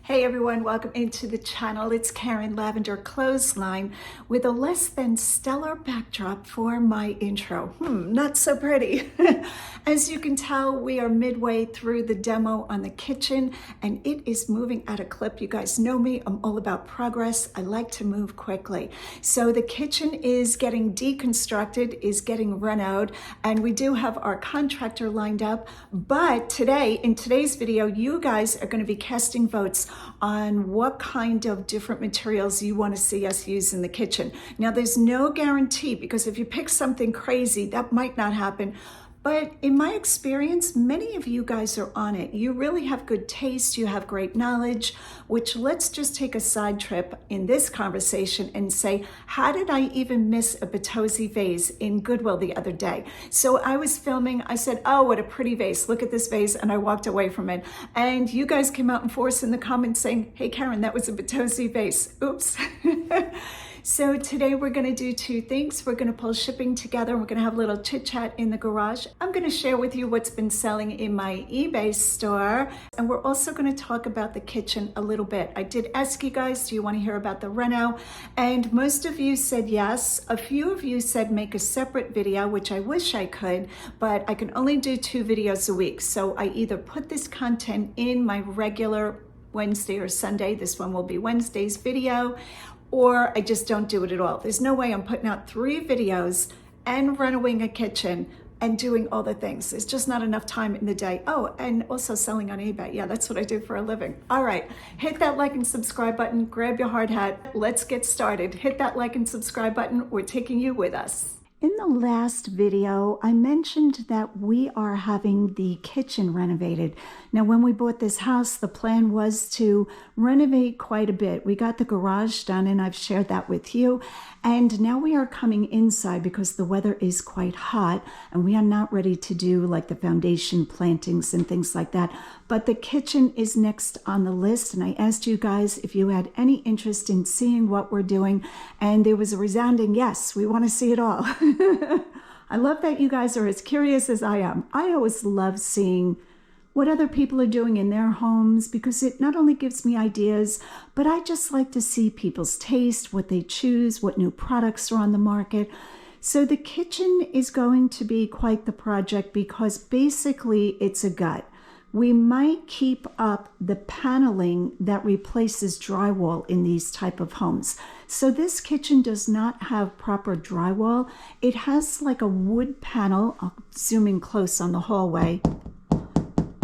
Hey everyone, welcome into the channel. It's Karen Lavender Clothesline with a less than stellar backdrop for my intro. Not so pretty. As you can tell, we are midway through the demo on the kitchen and it is moving at a clip. You guys know me, I'm all about progress. I like to move quickly. So the kitchen is getting deconstructed, is getting renoed, and we do have our contractor lined up. But today, in today's video, you guys are going to be casting votes on what kind of different materials you want to see us use in the kitchen. Now, there's no guarantee, because if you pick something crazy, that might not happen. But in my experience, many of you guys are on it. You really have good taste, you have great knowledge, which let's just take a side trip in this conversation and say, how did I even miss a Batosi vase in Goodwill the other day? So I was filming, I said, oh, what a pretty vase, look at this vase, and I walked away from it. And you guys came out in force in the comments saying, hey Karen, that was a Batosi vase, oops. So today we're going to do two things. We're going to pull shipping together. We're going to have a little chit chat in the garage. I'm going to share with you what's been selling in my eBay store. And we're also going to talk about the kitchen a little bit. I did ask you guys, do you want to hear about the reno? And most of you said yes. A few of you said make a separate video, which I wish I could, but I can only do 2 videos a week. So I either put this content in my regular Wednesday or Sunday. This one will be Wednesday's video, or I just don't do it at all. There's no way I'm putting out 3 videos and renovating a kitchen and doing all the things. There's just not enough time in the day. Oh, and also selling on eBay. Yeah, that's what I do for a living. All right, hit that like and subscribe button, grab your hard hat. Let's get started. Hit that like and subscribe button. We're taking you with us. In the last video, I mentioned that we are having the kitchen renovated. Now, when we bought this house, the plan was to renovate quite a bit. We got the garage done, and I've shared that with you. And now we are coming inside because the weather is quite hot, and we are not ready to do like the foundation plantings and things like that. But the kitchen is next on the list, and I asked you guys if you had any interest in seeing what we're doing, and there was a resounding yes, we want to see it all. I love that you guys are as curious as I am. I always love seeing what other people are doing in their homes because it not only gives me ideas, but I just like to see people's taste, what they choose, what new products are on the market. So the kitchen is going to be quite the project because basically it's a gut. We might keep up the paneling that replaces drywall in these type of homes. So this kitchen does not have proper drywall. It has like a wood panel. I'll zoom in close on the hallway.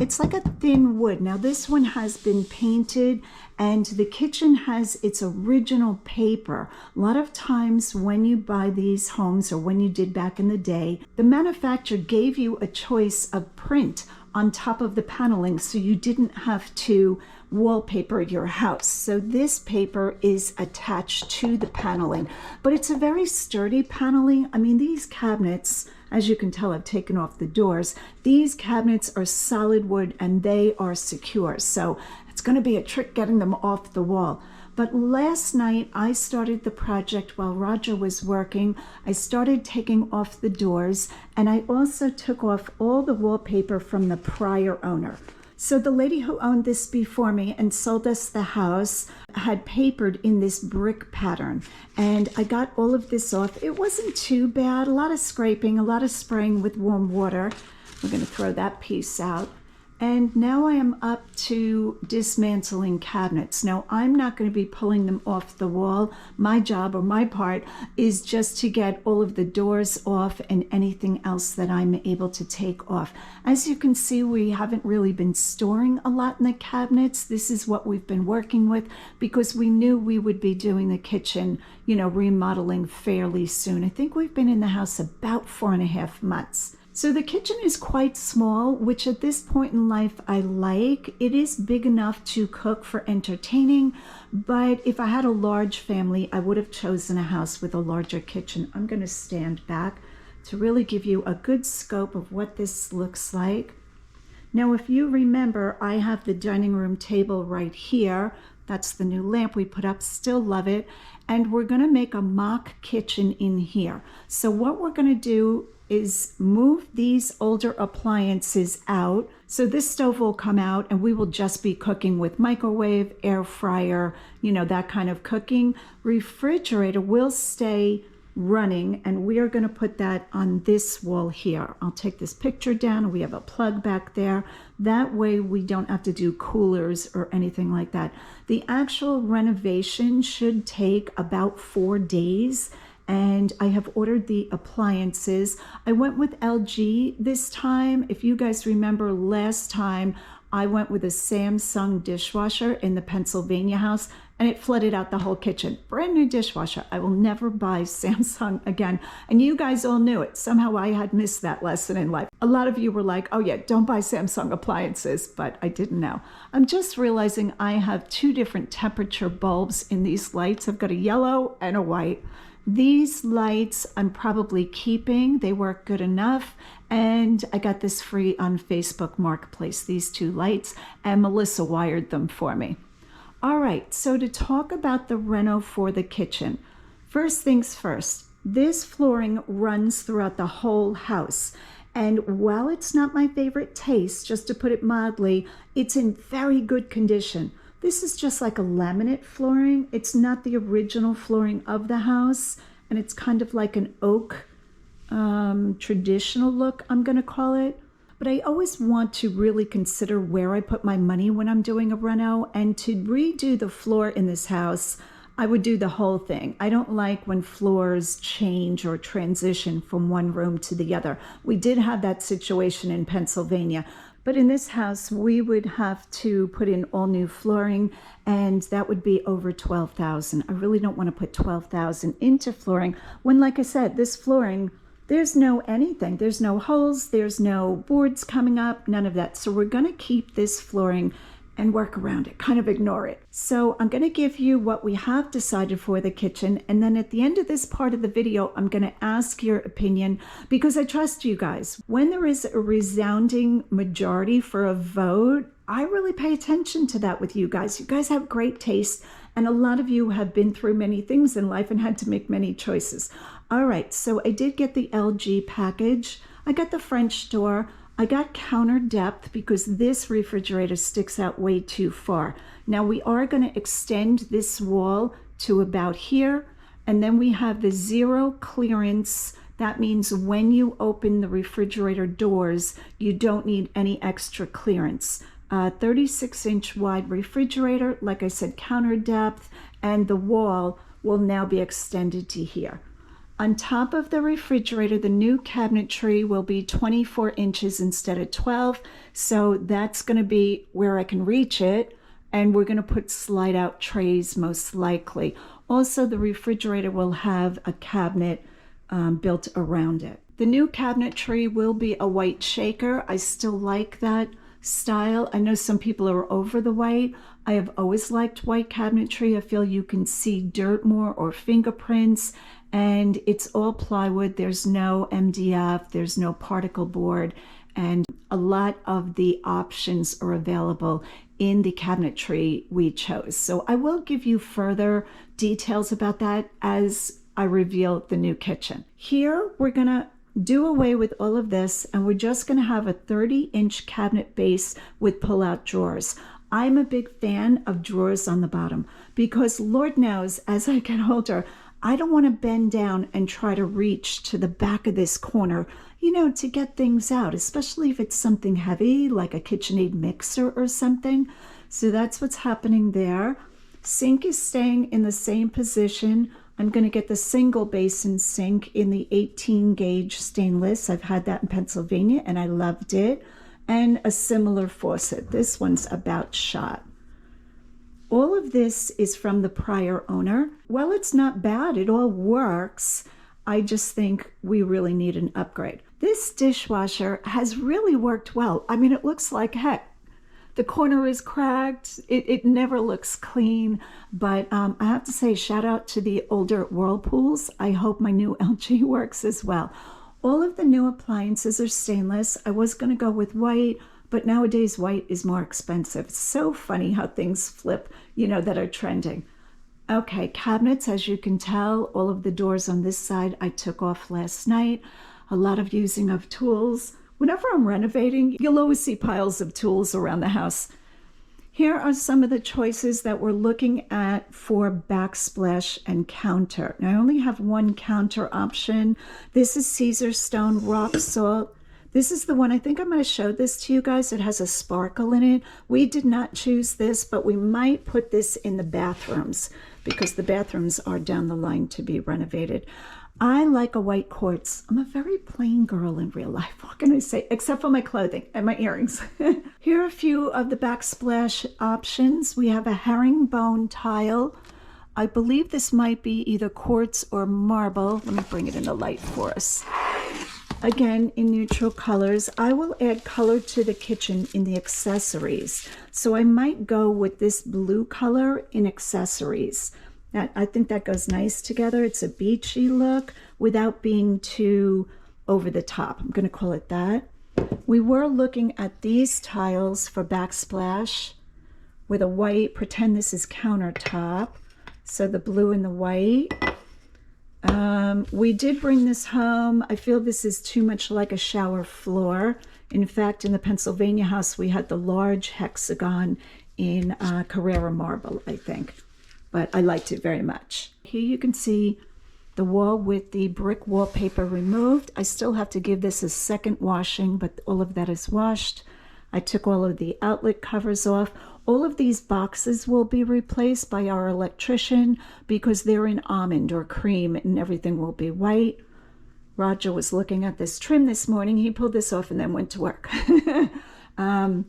It's like a thin wood. Now this one has been painted and the kitchen has its original paper. A lot of times when you buy these homes, or when you did back in the day, the manufacturer gave you a choice of print on top of the paneling so you didn't have to wallpaper your house. So this paper is attached to the paneling, but it's a very sturdy paneling. I mean, these cabinets, as you can tell, I've taken off the doors. These cabinets are solid wood and they are secure. So it's going to be a trick getting them off the wall. But last night I started the project while Roger was working. I started taking off the doors, and I also took off all the wallpaper from the prior owner. So the lady who owned this before me and sold us the house had papered in this brick pattern, and I got all of this off. It wasn't too bad, a lot of scraping, a lot of spraying with warm water. We're going to throw that piece out. And now I am up to dismantling cabinets. Now, I'm not going to be pulling them off the wall. My job, or my part, is just to get all of the doors off and anything else that I'm able to take off. As you can see, we haven't really been storing a lot in the cabinets. This is what we've been working with because we knew we would be doing the kitchen, remodeling fairly soon. I think we've been in the house about 4.5 months. So the kitchen is quite small, which at this point in life I like. It is big enough to cook for entertaining, but if I had a large family, I would have chosen a house with a larger kitchen. I'm going to stand back to really give you a good scope of what this looks like. Now, if you remember, I have the dining room table right here. That's the new lamp we put up, still love it. And we're going to make a mock kitchen in here. So what we're going to do is move these older appliances out. So this stove will come out and we will just be cooking with microwave, air fryer, you know, that kind of cooking. Refrigerator will stay running, and we are going to put that on this wall here. I'll take this picture down. We have a plug back there. That way we don't have to do coolers or anything like that. The actual renovation should take about 4 days, and I have ordered the appliances. I went with LG this time. If you guys remember last time, I went with a Samsung dishwasher in the Pennsylvania house, and it flooded out the whole kitchen. Brand new dishwasher. I will never buy Samsung again. And you guys all knew it. Somehow I had missed that lesson in life. A lot of you were like, oh yeah, don't buy Samsung appliances, but I didn't know. I'm just realizing I have 2 different temperature bulbs in these lights. I've got a yellow and a white. These lights I'm probably keeping. They work good enough. And I got this free on Facebook Marketplace, these 2 lights, and Mellissa wired them for me. All right, so to talk about the reno for the kitchen, first things first, this flooring runs throughout the whole house. And while it's not my favorite taste, just to put it mildly, it's in very good condition. This is just like a laminate flooring. It's not the original flooring of the house, and it's kind of like an oak traditional look, I'm going to call it. But I always want to really consider where I put my money when I'm doing a reno, and to redo the floor in this house, I would do the whole thing. I don't like when floors change or transition from one room to the other. We did have that situation in Pennsylvania. But in this house, we would have to put in all new flooring, and that would be over $12,000. I really don't want to put $12,000 into flooring when, like I said, this flooring, there's no anything. There's no holes. There's no boards coming up, none of that. So we're going to keep this flooring and work around it, kind of ignore it. So I'm going to give you what we have decided for the kitchen. And then at the end of this part of the video, I'm going to ask your opinion, because I trust you guys. When there is a resounding majority for a vote, I really pay attention to that with you guys. You guys have great taste, and a lot of you have been through many things in life and had to make many choices. All right, so I did get the LG package. I got the French door. I got counter depth because this refrigerator sticks out way too far. Now we are going to extend this wall to about here, and then we have the 0 clearance. That means when you open the refrigerator doors, you don't need any extra clearance. 36-inch wide refrigerator, like I said, counter depth, and the wall will now be extended to here. On top of the refrigerator, the new cabinetry will be 24 inches instead of 12. So that's going to be where I can reach it. And we're going to put slide out trays most likely. Also, the refrigerator will have a cabinet built around it. The new cabinetry will be a white shaker. I still like that style. I know some people are over the white. I have always liked white cabinetry. I feel you can see dirt more or fingerprints, and it's all plywood. There's no MDF, there's no particle board, and a lot of the options are available in the cabinetry we chose. So I will give you further details about that as I reveal the new kitchen. Here we're gonna do away with all of this, and we're just going to have a 30-inch cabinet base with pull-out drawers. I'm a big fan of drawers on the bottom because Lord knows as I get older, I don't want to bend down and try to reach to the back of this corner, you know, to get things out, especially if it's something heavy like a KitchenAid mixer or something. So that's what's happening there. Sink is staying in the same position. I'm going to get the single basin sink in the 18 gauge stainless. I've had that in Pennsylvania and I loved it. And a similar faucet. This one's about shot. All of this is from the prior owner. Well, it's not bad. It all works. I just think we really need an upgrade. This dishwasher has really worked well. I mean, it looks like heck. The corner is cracked. It never looks clean, but I have to say shout out to the older Whirlpools. I hope my new LG works as well. All of the new appliances are stainless. I was going to go with white, but nowadays white is more expensive. It's so funny how things flip, you know, that are trending. Okay, cabinets, as you can tell, all of the doors on this side I took off last night. a lot of using of tools. Whenever I'm renovating, you'll always see piles of tools around the house. Here are some of the choices that we're looking at for backsplash and counter. Now, I only have one counter option. This is Caesar Stone Rock Salt. This is the one, I think I'm going to show this to you guys. It has a sparkle in it. We did not choose this, but we might put this in the bathrooms because the bathrooms are down the line to be renovated. I like a white quartz. I'm a very plain girl in real life. What can I say? Except for my clothing and my earrings. Here are a few of the backsplash options. We have a herringbone tile. I believe this might be either quartz or marble. Let me bring it in the light for us. Again, in neutral colors. I will add color to the kitchen in the accessories. So I might go with this blue color in accessories. I think that goes nice together. It's a beachy look without being too over the top. I'm going to call it that. We were looking at these tiles for backsplash with a white. Pretend this is countertop. So the blue and the white. We did bring this home. I feel this is too much like a shower floor. In fact, in the Pennsylvania house, we had the large hexagon in Carrara marble, I think. But I liked it very much. Here you can see the wall with the brick wallpaper removed. I still have to give this a second washing, but all of that is washed. I took all of the outlet covers off. All of these boxes will be replaced by our electrician because they're in almond or cream and everything will be white. Roger was looking at this trim this morning. He pulled this off and then went to work.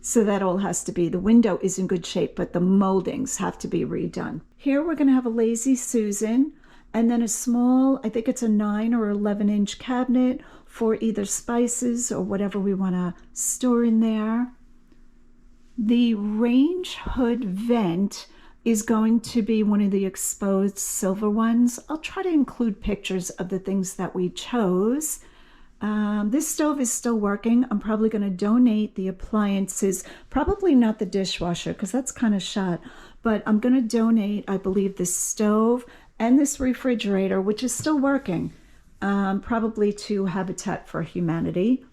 So that all has to be, the window is in good shape, but the moldings have to be redone. Here we're going to have a Lazy Susan and then a small, I think it's a 9 or 11-inch cabinet for either spices or whatever we want to store in there. The range hood vent is going to be one of the exposed silver ones. I'll try to include pictures of the things that we chose. This stove is still working. I'm probably going to donate the appliances, probably not the dishwasher because that's kind of shot, but I'm going to donate, I believe, this stove and this refrigerator, which is still working, probably to Habitat for Humanity.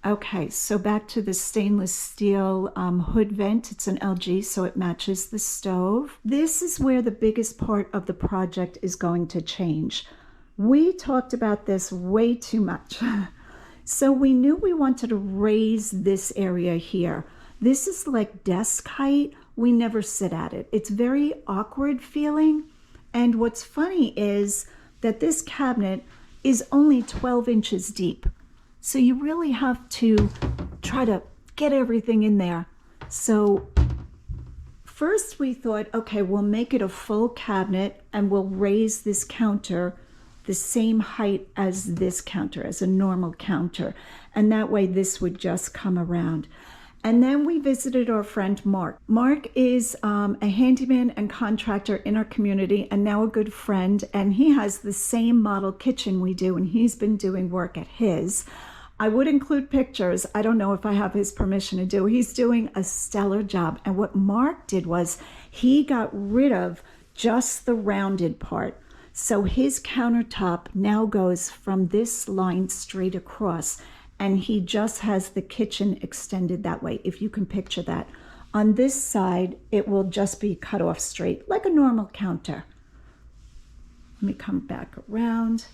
Okay, so back to the stainless steel hood vent. It's an LG, so it matches the stove. This is where the biggest part of the project is going to change. We talked about this way too much. So we knew we wanted to raise this area here. This is like desk height. We never sit at it. It's very awkward feeling. And what's funny is that this cabinet is only 12 inches deep. So you really have to try to get everything in there. So first we thought, okay, we'll make it a full cabinet and we'll raise this counter the same height as this counter, as a normal counter. And that way this would just come around. And then we visited our friend Mark. Mark is a handyman and contractor in our community and now a good friend. And he has the same model kitchen we do, and he's been doing work at his. I would include pictures. I don't know if I have his permission to do. He's doing a stellar job. And what Mark did was he got rid of just the rounded part. So his countertop now goes from this line straight across, and he just has the kitchen extended that way, if you can picture that. On this side, it will just be cut off straight, like a normal counter. Let me come back around.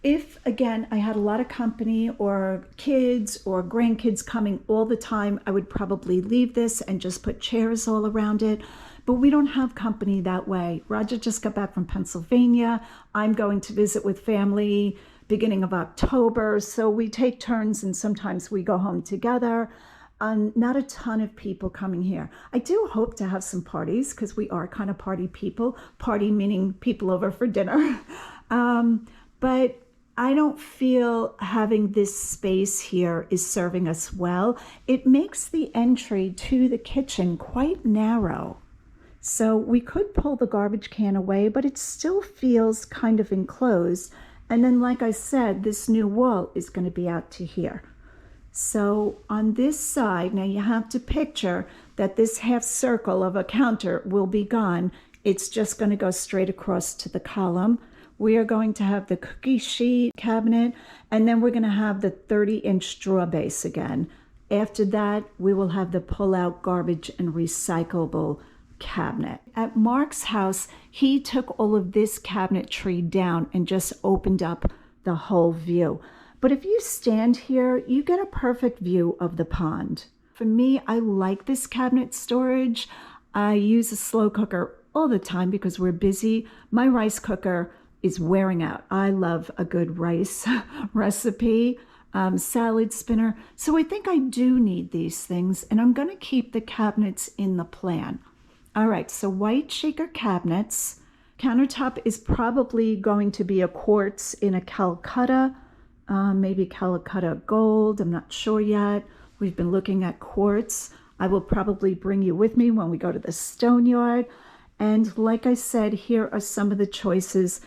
If, again, I had a lot of company or kids or grandkids coming all the time, I would probably leave this and just put chairs all around it. But we don't have company that way. Roger just got back from Pennsylvania. I'm going to visit with family beginning of October. So we take turns and sometimes we go home together. Not a ton of people coming here. I do hope to have some parties because we are kind of party people. Party meaning people over for dinner. But I don't feel having this space here is serving us well. It makes the entry to the kitchen quite narrow. So we could pull the garbage can away, but it still feels kind of enclosed. And then, like I said, this new wall is going to be out to here. So on this side, now you have to picture that this half circle of a counter will be gone. It's just going to go straight across to the column. We are going to have the cookie sheet cabinet, and then we're going to have the 30-inch drawer base again. After that, we will have the pull-out garbage and recyclable cabinet. At Mark's house, he took all of this cabinetry down and just opened up the whole view. But if you stand here, you get a perfect view of the pond. For me, I like this cabinet storage. I use a slow cooker all the time because we're busy. My rice cooker is wearing out. I love a good rice recipe, salad spinner. So I think I do need these things, and I'm going to keep the cabinets in the plan. All right, so white shaker cabinets. Countertop is probably going to be a quartz in a Calcutta, maybe Calcutta gold. I'm not sure yet. We've been looking at quartz. I will probably bring you with me when we go to the stone yard. And like I said, here are some of the choices.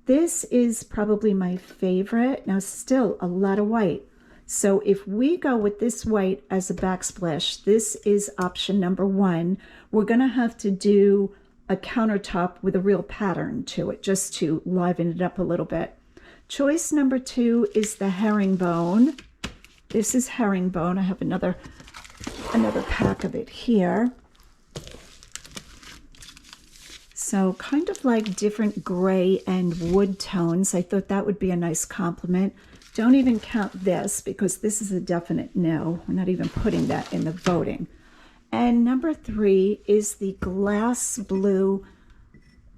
This is probably my favorite. Now, still a lot of white. So if we go with this white as a backsplash, this is option number 1. We're going to have to do a countertop with a real pattern to it, just to liven it up a little bit. Choice number 2 is the herringbone. This is herringbone. I have another pack of it here. So kind of like different gray and wood tones. I thought that would be a nice compliment. Don't even count this because this is a definite no. We're not even putting that in the voting. And number 3 is the glass blue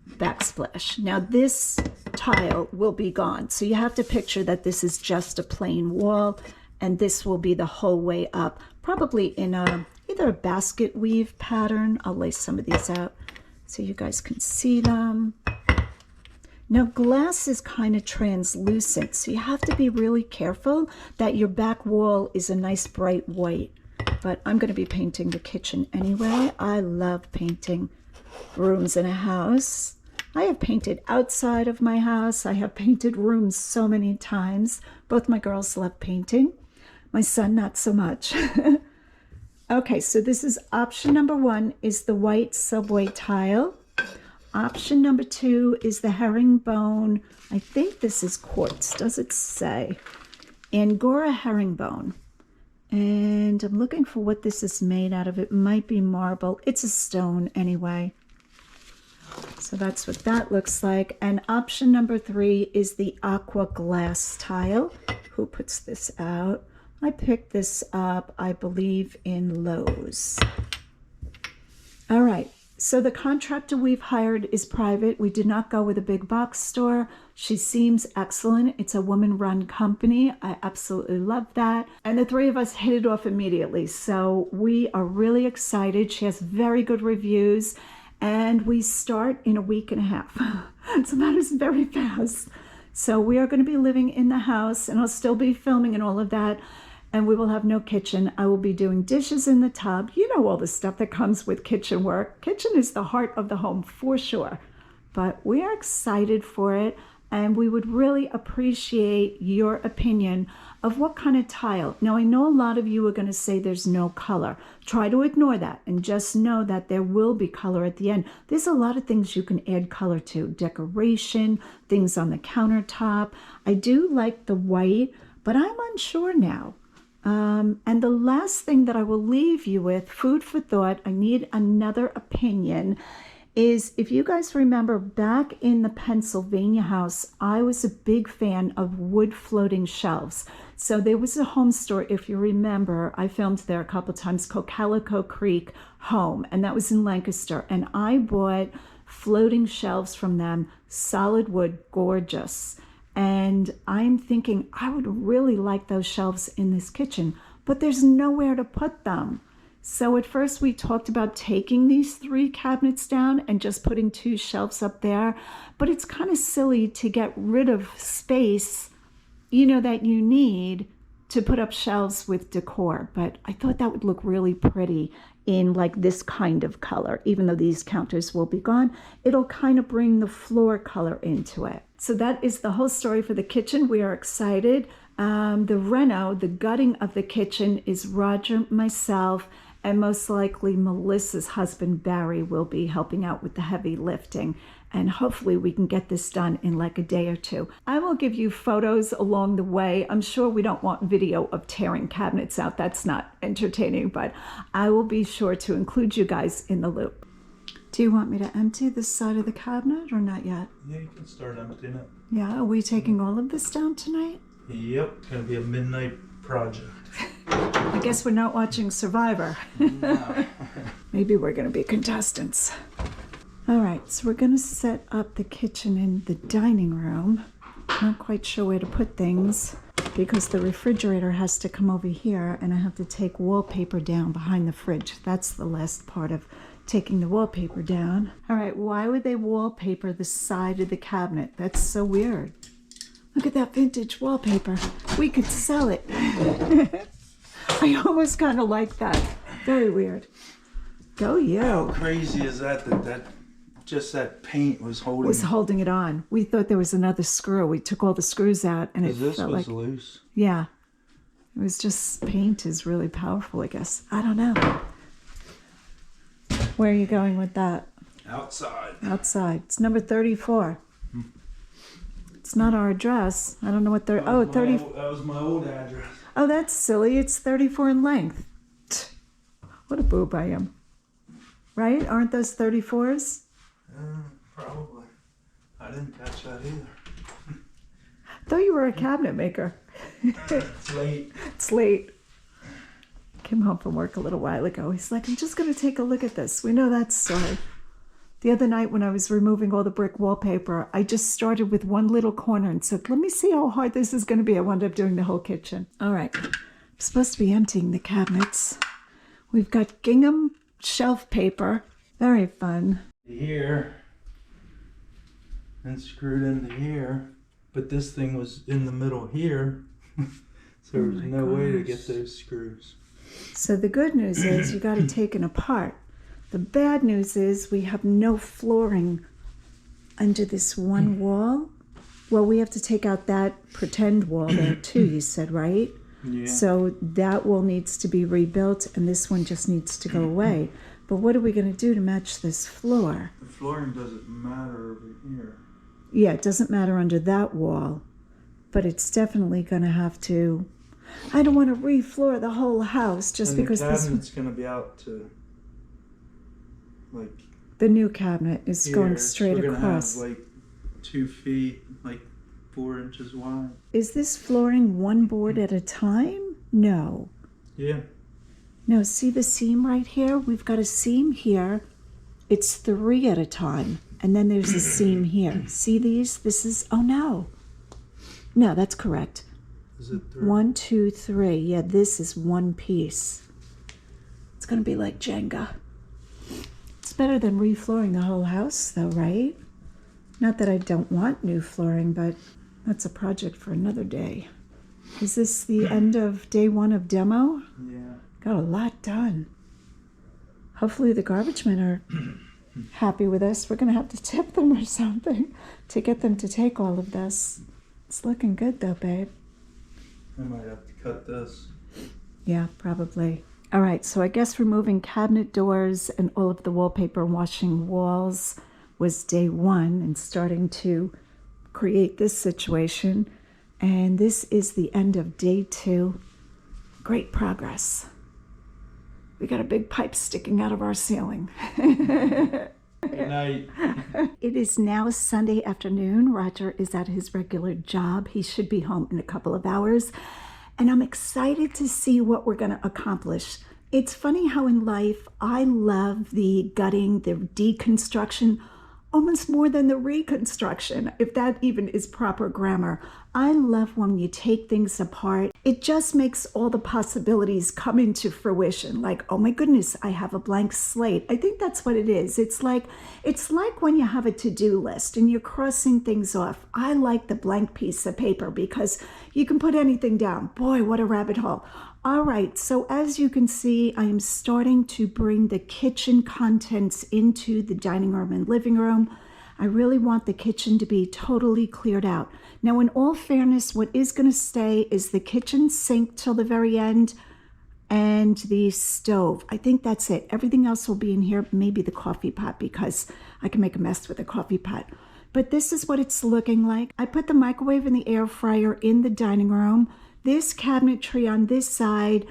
backsplash. Now this tile will be gone. So you have to picture that this is just a plain wall, and this will be the whole way up, probably in either a basket weave pattern. I'll lay some of these out so you guys can see them. Now glass is kind of translucent, so you have to be really careful that your back wall is a nice bright white. But I'm going to be painting the kitchen anyway. I love painting rooms in a house. I have painted outside of my house. I have painted rooms so many times. Both my girls love painting. My son, not so much. Okay, so this is option number 1 is the white subway tile. Option number 2 is the herringbone. I think this is quartz. Does it say? Angora herringbone. And I'm looking for what this is made out of. It might be marble. It's a stone anyway. So that's what that looks like. And option number 3 is the aqua glass tile. Who puts this out? I picked this up, I believe, in Lowe's. All right. So the contractor we've hired is private. We did not go with a big box store. She seems excellent. It's a woman-run company. I absolutely love that. And the 3 of us hit it off immediately. So we are really excited. She has very good reviews. And we start in a week and a half. So that is very fast. So we are going to be living in the house, and I'll still be filming and all of that. And we will have no kitchen. I will be doing dishes in the tub. You know all the stuff that comes with kitchen work. Kitchen is the heart of the home for sure. But we are excited for it, and we would really appreciate your opinion of what kind of tile. Now, I know a lot of you are going to say there's no color. Try to ignore that and just know that there will be color at the end. There's a lot of things you can add color to. Decoration, things on the countertop. I do like the white, but I'm unsure now. And the last thing that I will leave you with, food for thought, I need another opinion, is if you guys remember back in the Pennsylvania house, I was a big fan of wood floating shelves. So there was a home store, if you remember, I filmed there a couple times, called Calico Creek Home, and that was in Lancaster. And I bought floating shelves from them, solid wood, gorgeous. And I'm thinking I would really like those shelves in this kitchen, but there's nowhere to put them. So at first we talked about taking these 3 cabinets down and just putting 2 shelves up there, but it's kind of silly to get rid of space, you know, that you need to put up shelves with decor. But I thought that would look really pretty in like this kind of color. Even though these counters will be gone, it'll kind of bring the floor color into it. So that is the whole story for the kitchen. We are excited. The reno, the gutting of the kitchen, is Roger, myself, and most likely Melissa's husband Barry will be helping out with the heavy lifting, and hopefully we can get this done in like a day or two. I will give you photos along the way. I'm sure we don't want video of tearing cabinets out. That's not entertaining, but I will be sure to include you guys in the loop. Do you want me to empty this side of the cabinet or not yet? Yeah, you can start emptying it. Yeah, are we taking all of this down tonight? Yep, it's gonna be a midnight project. I guess we're not watching Survivor. No. Maybe we're gonna be contestants. All right, so we're gonna set up the kitchen in the dining room. Not quite sure where to put things because the refrigerator has to come over here and I have to take wallpaper down behind the fridge. That's the last part of taking the wallpaper down. All right, why would they wallpaper the side of the cabinet? That's so weird. Look at that vintage wallpaper. We could sell it. I almost kind of like that. Very weird. Go you. How crazy is that just that paint was holding it on. We thought there was another screw. We took all the screws out and it this felt was like loose. Yeah. It was just paint is really powerful, I guess. I don't know. Where are you going with that? Outside. Outside. It's number 34. It's not our address. I don't know what they're... Oh, 30... That was my old address. Oh, that's silly. It's 34 in length. What a boob I am. Right? Aren't those 34s? Probably. I didn't catch that either. I thought you were a cabinet maker. It's late. It's late. Came home from work a little while ago. He's like, I'm just going to take a look at this. We know that story. The other night when I was removing all the brick wallpaper, I just started with one little corner and said, let me see how hard this is going to be. I wound up doing the whole kitchen. All right. I'm supposed to be emptying the cabinets. We've got gingham shelf paper. Very fun. Here and screwed into here, but this thing was in the middle here, so there was no way to get those screws. So the good news is you got to take it apart. The bad news is we have no flooring under this one wall. Well, we have to take out that pretend wall there too, you said, right? Yeah. So that wall needs to be rebuilt and this one just needs to go away. But what are we going to do to match this floor? The flooring doesn't matter over here. Yeah, it doesn't matter under that wall, but it's definitely going to have to... I don't want to re-floor the whole house just and because the this... cabinet's going to be out to, like... The new cabinet is here, going straight so we're across. Gonna have, like, 2 feet, like 4 inches wide. Is this flooring one board at a time? No. Yeah. No, see the seam right here? We've got a seam here. It's 3 at a time. And then there's a seam here. See these? This is, oh no. No, that's correct. Is it 3? 1, 2, 3. Yeah, this is one piece. It's going to be like Jenga. It's better than reflooring the whole house though, right? Not that I don't want new flooring, but that's a project for another day. Is this the end of day 1 of demo? Yeah. Got a lot done. Hopefully the garbage men are happy with us. We're going to have to tip them or something to get them to take all of this. It's looking good though, babe. I might have to cut this. Yeah, probably. All right, so I guess removing cabinet doors and all of the wallpaper and washing walls was day 1 and starting to create this situation. And this is the end of day 2. Great progress. We got a big pipe sticking out of our ceiling. Good night. It is now Sunday afternoon. Roger is at his regular job. He should be home in a couple of hours. And I'm excited to see what we're going to accomplish. It's funny how in life I love the gutting, the deconstruction, almost more than the reconstruction, if that even is proper grammar. I love when you take things apart. It just makes all the possibilities come into fruition. Like, oh my goodness, I have a blank slate. I think that's what it is. It's like when you have a to-do list and you're crossing things off. I like the blank piece of paper because you can put anything down. Boy, what a rabbit hole. All right, so as you can see, I am starting to bring the kitchen contents into the dining room and living room. I really want the kitchen to be totally cleared out. Now, in all fairness, what is going to stay is the kitchen sink till the very end. and the stove. I think that's it. Everything else will be in here, maybe the coffee pot, because I can make a mess with a coffee pot. But this is what it's looking like. I put the microwave and the air fryer in the dining room. This cabinetry on this side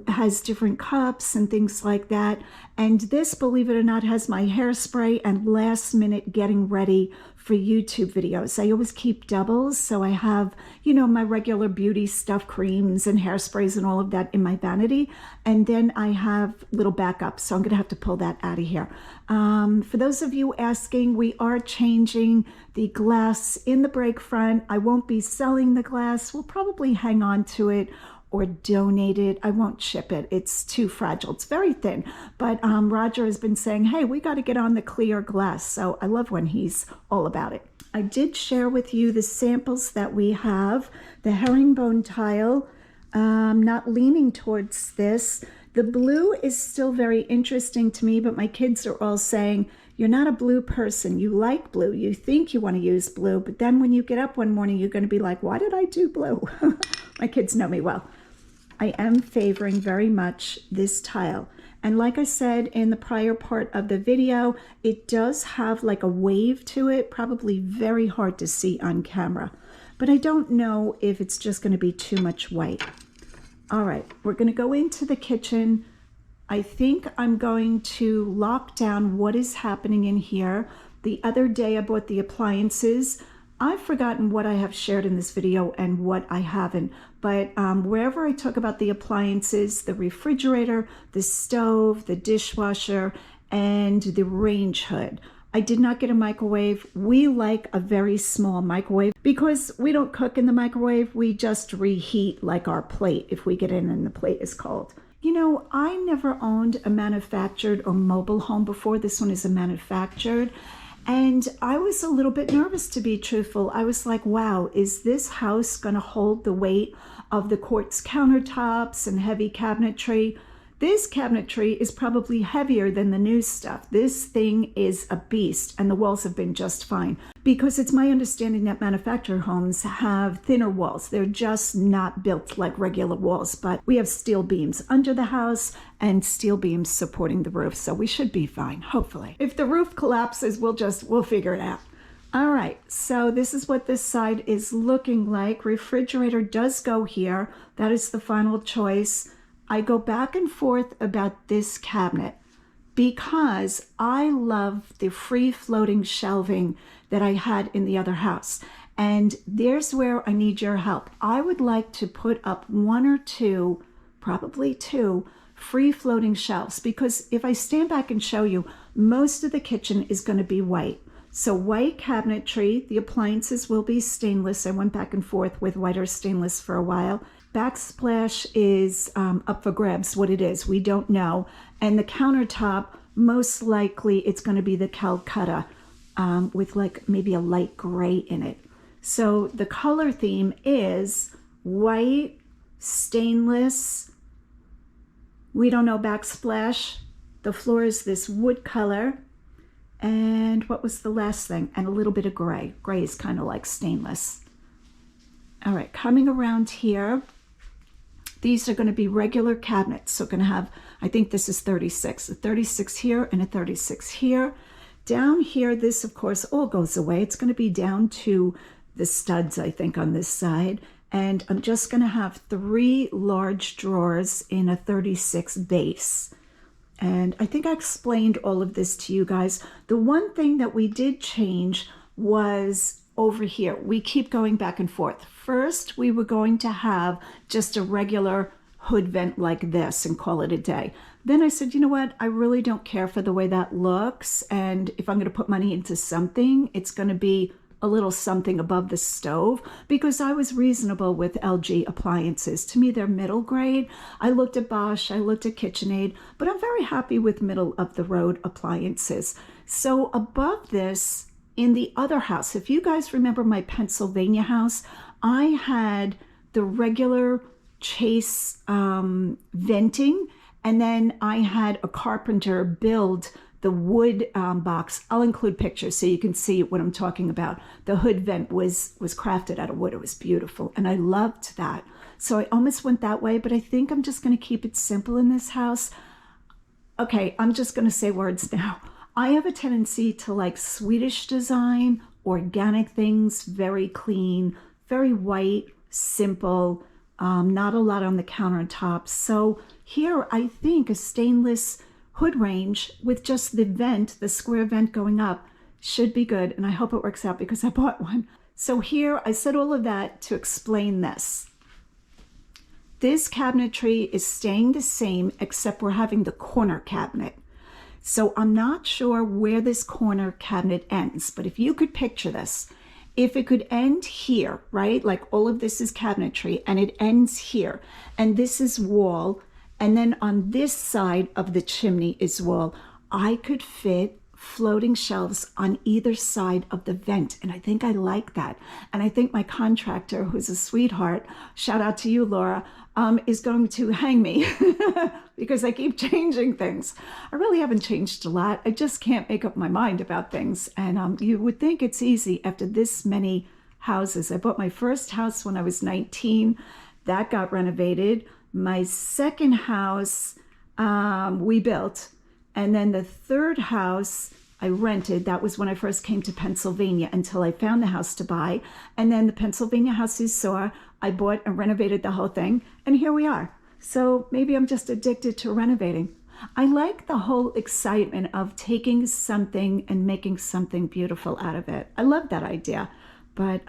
has different cups and things like that. And this, believe it or not, has my hairspray and last minute getting ready for YouTube videos. I always keep doubles, so I have, you know, my regular beauty stuff, creams and hairsprays and all of that in my vanity. And then I have little backups, so I'm gonna have to pull that out of here. For those of you asking, we are changing the glass in the break front. I won't be selling the glass. We'll probably hang on to it or donate it. I won't ship it. It's too fragile. It's very thin. But Roger has been saying, hey, we got to get on the clear glass. So I love when he's all about it. I did share with you the samples that we have. The herringbone tile, not leaning towards this. The blue is still very interesting to me, but my kids are all saying, you're not a blue person. You like blue. You think you want to use blue, but then when you get up one morning, you're going to be like, why did I do blue? My kids know me well. I am favoring very much this tile. And like I said in the prior part of the video, it does have like a wave to it, probably very hard to see on camera. But I don't know if it's just going to be too much white. All right, we're going to go into the kitchen. I think I'm going to lock down what is happening in here. The other day I bought the appliances. I've forgotten what I have shared in this video and what I haven't, but wherever I talk about the appliances, the refrigerator, the stove, the dishwasher, and the range hood, I did not get a microwave. We like a very small microwave because we don't cook in the microwave. We just reheat like our plate if we get in and the plate is cold. You know, I never owned a manufactured or mobile home before. This one is a manufactured. And I was a little bit nervous, to be truthful. I was like, wow, is this house going to hold the weight of the quartz countertops and heavy cabinetry? This cabinetry is probably heavier than the new stuff. This thing is a beast, and the walls have been just fine. Because it's my understanding that manufactured homes have thinner walls. They're just not built like regular walls, but we have steel beams under the house and steel beams supporting the roof, so we should be fine, hopefully. If the roof collapses, we'll figure it out. All right, so this is what this side is looking like. Refrigerator does go here. That is the final choice. I go back and forth about this cabinet because I love the free-floating shelving that I had in the other house. And there's where I need your help. I would like to put up one or two, probably two, free-floating shelves, because if I stand back and show you, most of the kitchen is going to be white. So white cabinetry, the appliances will be stainless. I went back and forth with white or stainless for a while. Backsplash is up for grabs, what it is, we don't know. And the countertop, most likely it's going to be the Calcutta with like maybe a light gray in it. So the color theme is white, stainless, we don't know backsplash. The floor is this wood color. And what was the last thing? And a little bit of gray. Gray is kind of like stainless. All right, coming around here, these are going to be regular cabinets. So going to have, I think this is 36, a 36 here and a 36 here. Down here, this of course all goes away. It's going to be down to the studs, I think, on this side. And I'm just going to have 3 large drawers in a 36 base. And I think I explained all of this to you guys. The one thing that we did change was over here. We keep going back and forth. First, we were going to have just a regular hood vent like this and call it a day. Then I said, you know what? I really don't care for the way that looks. And if I'm going to put money into something, it's going to be a little something above the stove, because I was reasonable with LG appliances. To me, they're middle grade. I looked at Bosch, I looked at KitchenAid, but I'm very happy with middle of the road appliances. So above this, in the other house, if you guys remember my Pennsylvania house, I had the regular chase venting, and then I had a carpenter build the wood box. I'll include pictures so you can see what I'm talking about. The hood vent was crafted out of wood. It was beautiful, and I loved that. So I almost went that way, but I think I'm just going to keep it simple in this house. Okay, I'm just going to say words now. I have a tendency to like Swedish design, organic things, very clean, very white, simple, not a lot on the countertops. So here I think a stainless hood range with just the vent, the square vent going up, should be good. And I hope it works out because I bought one. So here I said all of that to explain this. This cabinetry is staying the same, except we're having the corner cabinet. So I'm not sure where this corner cabinet ends, but if you could picture this, if it could end here, right? Like all of this is cabinetry and it ends here, and this is wall, and then on this side of the chimney is wall, I could fit floating shelves on either side of the vent. And I think I like that. And I think my contractor, who's a sweetheart, shout out to you, Laura, is going to hang me because I keep changing things. I really haven't changed a lot. I just can't make up my mind about things. And you would think it's easy after this many houses. I bought my first house when I was 19. That got renovated. My second house we built. And then the third house I rented. That was when I first came to Pennsylvania until I found the house to buy. And then the Pennsylvania house you saw, I bought and renovated the whole thing. And here we are. So maybe I'm just addicted to renovating. I like the whole excitement of taking something and making something beautiful out of it. I love that idea. But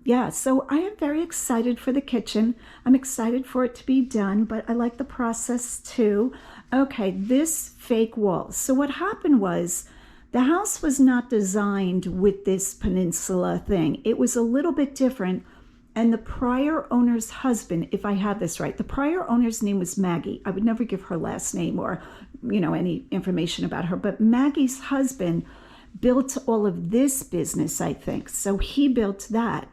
yeah, so I am very excited for the kitchen. I'm excited for it to be done, but I like the process too. Okay, this fake wall. So what happened was the house was not designed with this peninsula thing. It was a little bit different. And the prior owner's husband, if I have this right, the prior owner's name was Maggie. I would never give her last name or, you know, any information about her. But Maggie's husband built all of this business, I think. So he built that.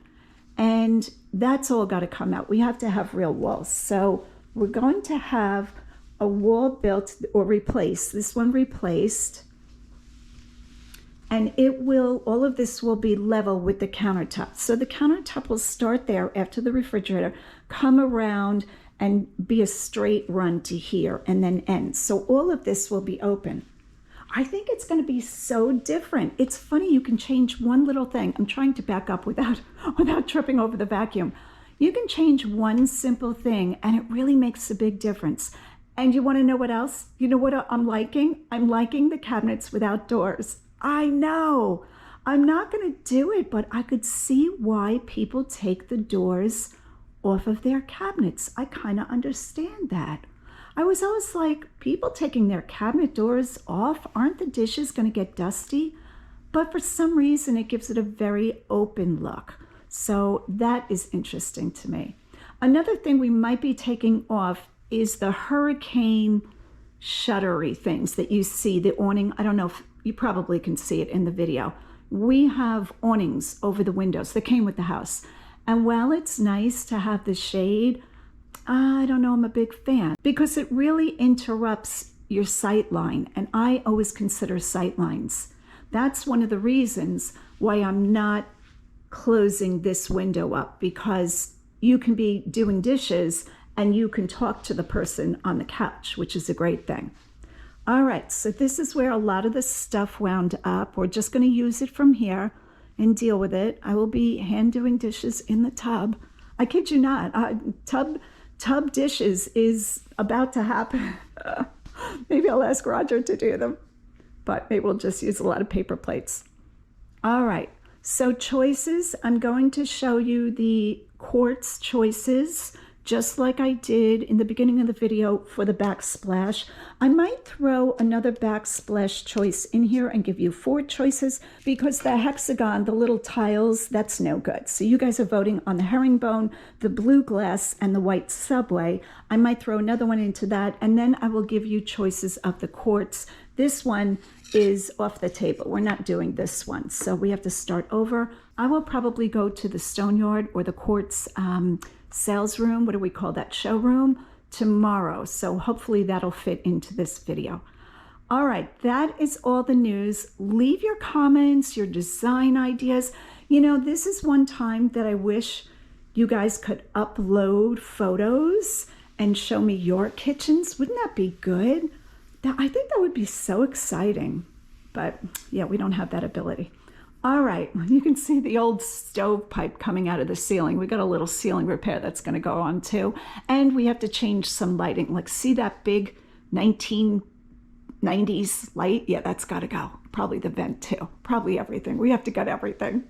And that's all got to come out. We have to have real walls. So we're going to have a wall built or replaced. This one replaced. And it will, all of this will be level with the countertop. So the countertop will start there after the refrigerator, come around and be a straight run to here and then end. So all of this will be open. I think it's going to be so different. It's funny, you can change one little thing. I'm trying to back up without tripping over the vacuum. You can change one simple thing and it really makes a big difference. And you want to know what else? You know what I'm liking? I'm liking the cabinets without doors. I know. I'm not going to do it, but I could see why people take the doors off of their cabinets. I kind of understand that. I was always like, people taking their cabinet doors off, aren't the dishes going to get dusty? But for some reason, it gives it a very open look. So that is interesting to me. Another thing we might be taking off is the hurricane shuttery things that you see, the awning. I don't know if you probably can see it in the video. We have awnings over the windows that came with the house. And while it's nice to have the shade, I don't know, I'm a big fan because it really interrupts your sight line. And I always consider sight lines. That's one of the reasons why I'm not closing this window up, because you can be doing dishes and you can talk to the person on the couch, which is a great thing. All right, so this is where a lot of the stuff wound up. We're just going to use it from here and deal with it. I will be hand doing dishes in the tub. I kid you not, tub dishes is about to happen. Maybe I'll ask Roger to do them, but maybe we'll just use a lot of paper plates. All right, so choices. I'm going to show you the quartz choices, just like I did in the beginning of the video for the backsplash. I might throw another backsplash choice in here and give you 4 choices because the hexagon, the little tiles, that's no good. So you guys are voting on the herringbone, the blue glass, and the white subway. I might throw another one into that, and then I will give you choices of the quartz. This one is off the table. We're not doing this one, so we have to start over. I will probably go to the stone yard or the quartz sales room, what do we call that, showroom, tomorrow. So hopefully that'll fit into this video. All right, that is all the news. Leave your comments, your design ideas. You know, this is one time that I wish you guys could upload photos and show me your kitchens. Wouldn't that be good? I think that would be so exciting. But yeah, we don't have that ability. All right, you can see the old stovepipe coming out of the ceiling. We got a little ceiling repair that's going to go on too. And we have to change some lighting. Like, see that big 1990s light? Yeah, that's got to go. Probably the vent too. Probably everything. We have to get everything.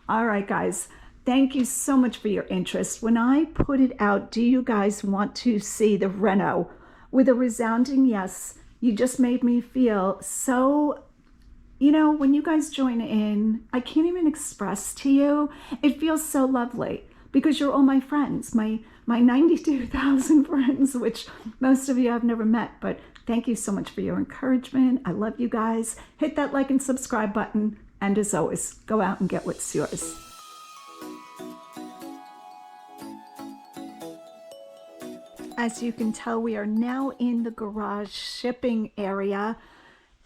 All right, guys. Thank you so much for your interest. When I put it out, do you guys want to see the reno? With a resounding yes. You just made me feel so... You know, when you guys join in, I can't even express to you. It feels so lovely because you're all my friends, my 92,000 friends, which most of you I've never met. But thank you so much for your encouragement. I love you guys. Hit that like and subscribe button. And as always, go out and get what's yours. As you can tell, we are now in the garage shipping area.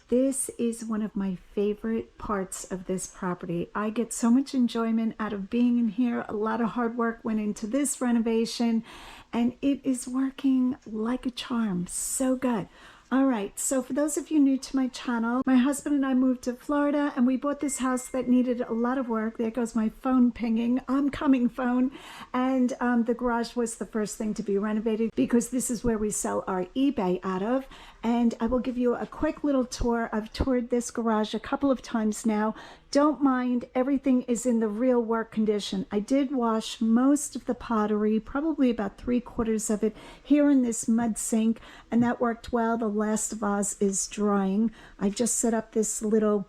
This is one of my favorite parts of this property. I get so much enjoyment out of being in here. A lot of hard work went into this renovation, and it is working like a charm. So good. All right, so for those of you new to my channel, my husband and I moved to Florida, and we bought this house that needed a lot of work. There goes my phone pinging. I'm coming phone. And the garage was the first thing to be renovated because this is where we sell our eBay out of. And I will give you a quick little tour. I've toured this garage a couple of times now. Don't mind, everything is in the real work condition. I did wash most of the pottery, probably about 3/4 of it, here in this mud sink, and that worked well. The last vase is drying. I just set up this little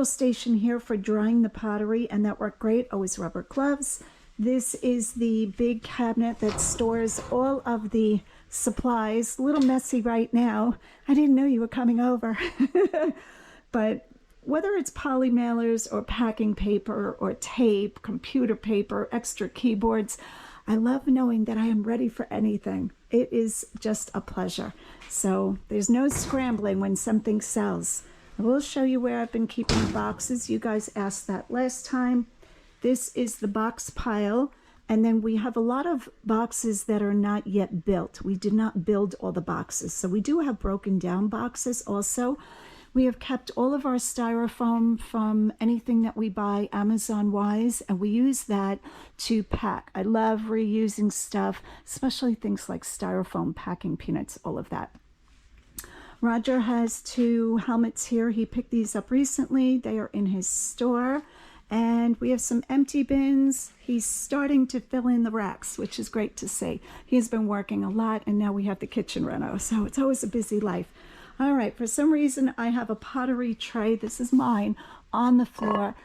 station here for drying the pottery, and that worked great. Always rubber gloves. This is the big cabinet that stores all of the supplies. A little messy right now. I didn't know you were coming over. But whether it's poly mailers or packing paper or tape, computer paper, extra keyboards, I love knowing that I am ready for anything. It is just a pleasure. So there's no scrambling when something sells. I will show you where I've been keeping the boxes. You guys asked that last time. This is the box pile. And then we have a lot of boxes that are not yet built. We did not build all the boxes. So we do have broken down boxes also. We have kept all of our styrofoam from anything that we buy Amazon-wise, and we use that to pack. I love reusing stuff, especially things like styrofoam, packing peanuts, all of that. Roger has 2 helmets here. He picked these up recently. They are in his store. And we have some empty bins. He's starting to fill in the racks, which is great to see. He's been working a lot, and now we have the kitchen reno, so it's always a busy life. All right, for some reason, I have a pottery tray. This is mine on the floor.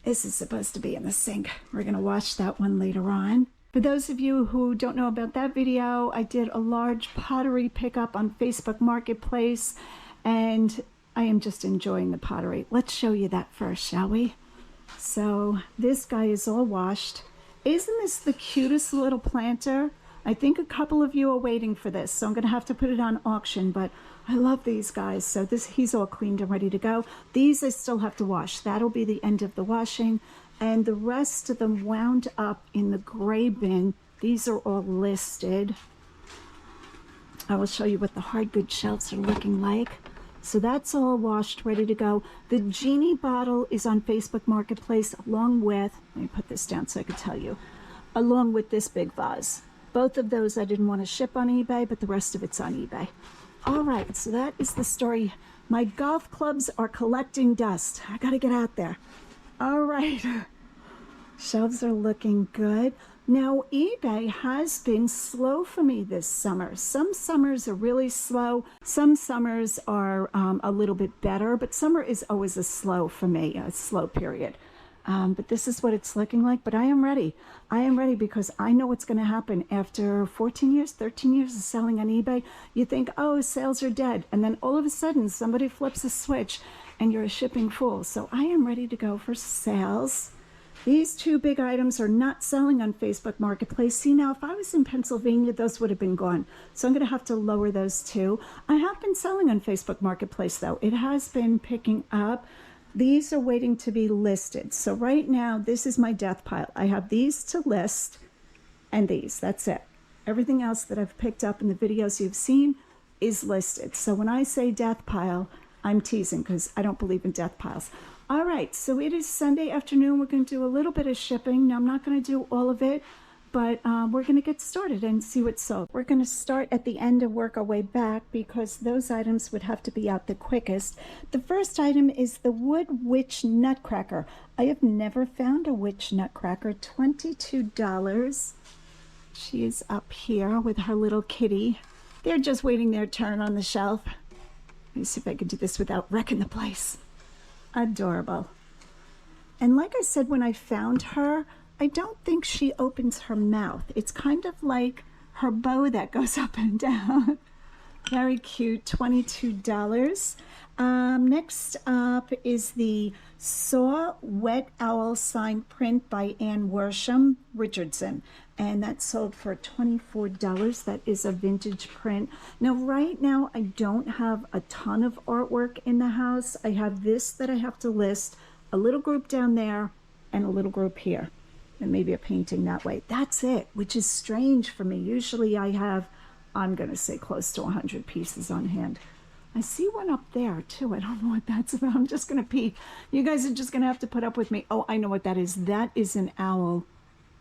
This is supposed to be in the sink. We're going to wash that one later on. For those of you who don't know about that video, I did a large pottery pickup on Facebook Marketplace, and I am just enjoying the pottery. Let's show you that first, shall we? So this guy is all washed. Isn't this the cutest little planter? I think a couple of you are waiting for this, so I'm going to have to put it on auction, but I love these guys. So he's all cleaned and ready to go. These I still have to wash. That'll be the end of the washing. And the rest of them wound up in the gray bin. These are all listed. I will show you what the hard goods shelves are looking like. So that's all washed, ready to go. The genie bottle is on Facebook Marketplace along with, let me put this down so I can tell you, along with this big vase. Both of those I didn't want to ship on eBay, but the rest of it's on eBay. All right, so that is the story. My golf clubs are collecting dust. I got to get out there. All right. Shelves are looking good. Now, eBay has been slow for me this summer. Some summers are really slow. Some summers are a little bit better, but summer is always a slow for me, a slow period. But this is what it's looking like. But I am ready. I am ready because I know what's going to happen after 14 years, 13 years of selling on eBay. You think, oh, sales are dead. And then all of a sudden, somebody flips a switch and you're a shipping fool. So I am ready to go for sales. These 2 big items are not selling on Facebook Marketplace. See, now, if I was in Pennsylvania, those would have been gone. So I'm going to have to lower those too. I have been selling on Facebook Marketplace, though. It has been picking up. These are waiting to be listed. So right now, this is my death pile. I have these to list. and these. That's it. Everything else that I've picked up in the videos you've seen is listed. So when I say death pile, I'm teasing because I don't believe in death piles. All right, so it is Sunday afternoon. We're going to do a little bit of shipping. Now, I'm not going to do all of it, but we're going to get started and see what's sold. We're going to start at the end and work our way back because those items would have to be out the quickest. The first item is the Wood Witch Nutcracker. I have never found a witch nutcracker. $22. She is up here with her little kitty. They're just waiting their turn on the shelf. Let me see if I can do this without wrecking the place. Adorable. And like I said, when I found her, I don't think she opens her mouth. It's kind of like her bow that goes up and down. Very cute, $22. Next up is the Saw Wet Owl sign print by Ann Worsham Richardson. And that sold for $24. That is a vintage print. Now, right now, I don't have a ton of artwork in the house. I have this that I have to list, a little group down there, and a little group here. And maybe a painting that way. That's it, which is strange for me. Usually I have, I'm going to say close to 100 pieces on hand. I see one up there too. I don't know what that's about. I'm just going to peek. You guys are just going to have to put up with me. Oh, I know what that is. That is an owl.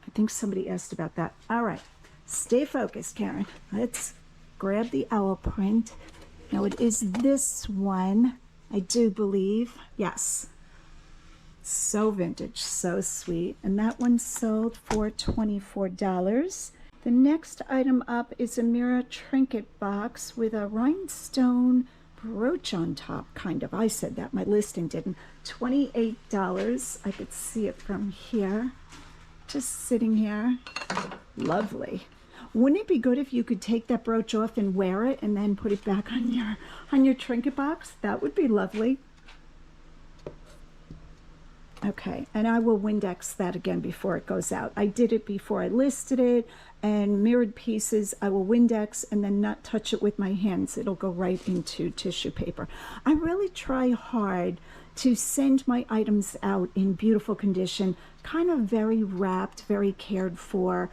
I think somebody asked about that. All right, stay focused, Karen. Let's grab the owl print. Now it is this one, I do believe. Yes. So vintage, so sweet. And that one sold for $24. The next item up is a mirror trinket box with a rhinestone brooch on top, kind of. I said that, my listing didn't. $28. I could see it from here. Just sitting here. Lovely. Wouldn't it be good if you could take that brooch off and wear it and then put it back on your trinket box? That would be lovely. Okay, and I will Windex that again before it goes out. I did it before I listed it, and mirrored pieces I will Windex and then not touch it with my hands. It'll go right into tissue paper. I really try hard to send my items out in beautiful condition, kind of very wrapped, very cared for.